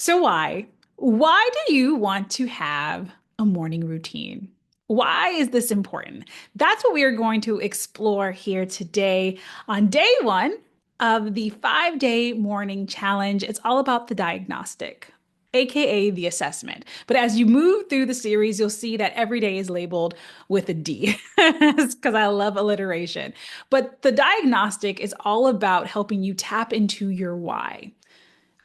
So why? Why do you want to have a morning routine? Why is this important? That's what we are going to explore here today on day one of the 5-day morning challenge. It's all about the diagnostic, aka the assessment. But as you move through the series, you'll see that every day is labeled with a D because I love alliteration. But the diagnostic is all about helping you tap into your why.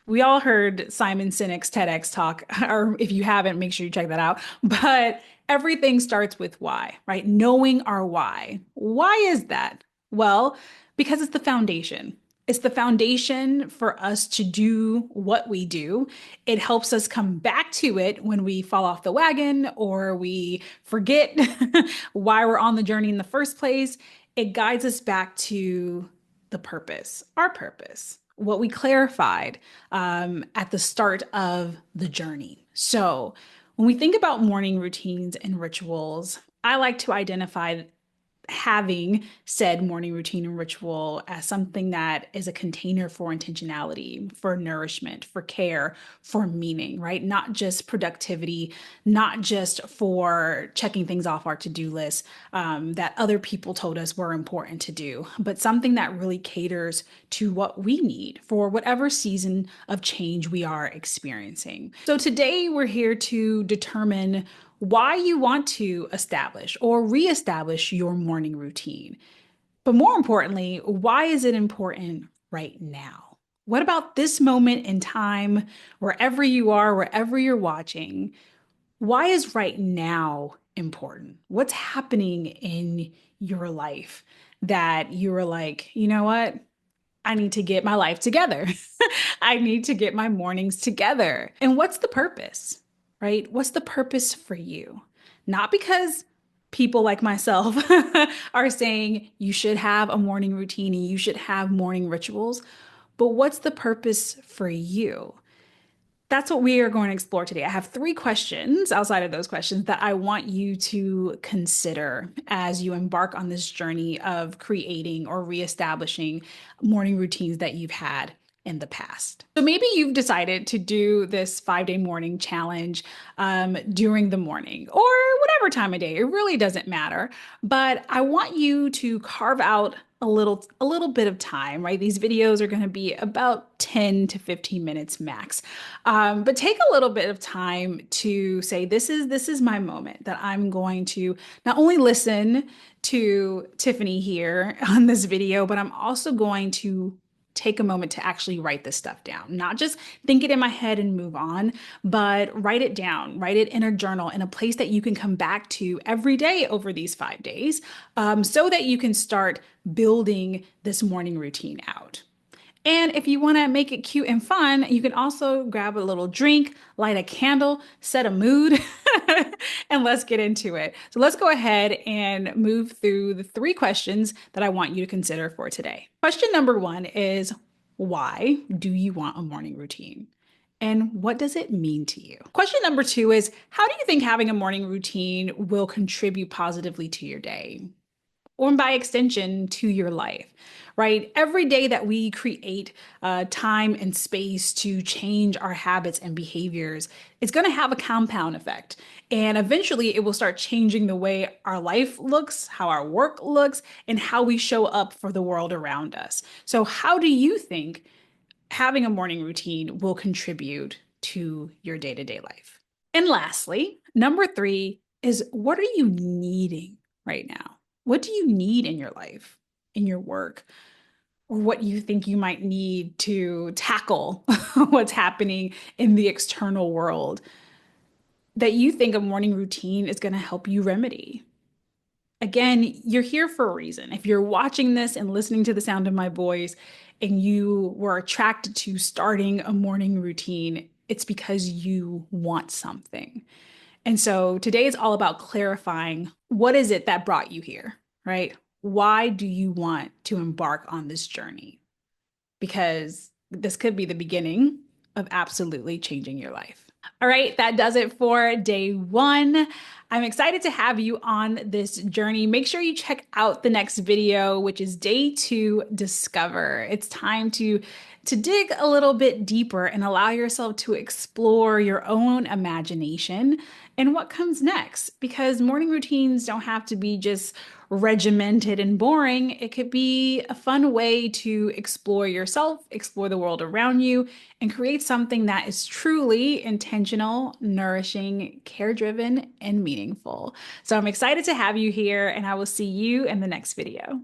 We all heard Simon Sinek's TEDx talk, or if you haven't, make sure you check that out. But everything starts with why, right? Knowing our why. Why is that? Well, because it's the foundation. It's the foundation for us to do what we do. It helps us come back to it when we fall off the wagon or we forget why we're on the journey in the first place. It guides us back to the purpose, our purpose, what we clarified at the start of the journey. So, when we think about morning routines and rituals, I like to identify having said morning routine and ritual as something that is a container for intentionality, for nourishment, for care, for meaning, right? Not just productivity, not just for checking things off our to-do list that other people told us were important to do, but something that really caters to what we need for whatever season of change we are experiencing. So today we're here to determine why you want to establish or reestablish your morning routine. But more importantly, why is it important right now? What about this moment in time, wherever you are, wherever you're watching? Why is right now important? What's happening in your life that you're like, you know what? I need to get my life together. I need to get my mornings together. And what's the purpose, right? What's the purpose for you? Not because people like myself are saying you should have a morning routine and you should have morning rituals, but what's the purpose for you? That's what we are going to explore today. I have three questions outside of those questions that I want you to consider as you embark on this journey of creating or reestablishing morning routines that you've had in the past. So maybe you've decided to do this 5-day morning challenge during the morning or whatever time of day. It really doesn't matter. But I want you to carve out a little bit of time, right? These videos are going to be about 10 to 15 minutes max. But take a little bit of time to say, this is my moment that I'm going to not only listen to Tiffany here on this video, but I'm also going to take a moment to actually write this stuff down. Not just think it in my head and move on, but write it down, write it in a journal in a place that you can come back to every day over these 5 days so that you can start building this morning routine out. And if you want to make it cute and fun, you can also grab a little drink, light a candle, set a mood, and let's get into it. So let's go ahead and move through the three questions that I want you to consider for today. Question number one is, why do you want a morning routine? And what does it mean to you? Question number two is, how do you think having a morning routine will contribute positively to your day? Or by extension to your life, right? Every day that we create time and space to change our habits and behaviors, it's going to have a compound effect. And eventually it will start changing the way our life looks, how our work looks, and how we show up for the world around us. So, how do you think having a morning routine will contribute to your day-to-day life? And lastly, number three is, what are you needing right now? What do you need in your life, in your work, or what you think you might need to tackle what's happening in the external world that you think a morning routine is going to help you remedy? Again, you're here for a reason. If you're watching this and listening to the sound of my voice and you were attracted to starting a morning routine, it's because you want something. And so today is all about clarifying, what is it that brought you here, right? Why do you want to embark on this journey? Because this could be the beginning of absolutely changing your life. All right, that does it for day one. I'm excited to have you on this journey. Make sure you check out the next video, which is day two, discover. It's time to to dig a little bit deeper and allow yourself to explore your own imagination and what comes next. Because morning routines don't have to be just regimented and boring. It could be a fun way to explore yourself, explore the world around you, and create something that is truly intentional, nourishing, care driven, and meaningful. So I'm excited to have you here, and I will see you in the next video.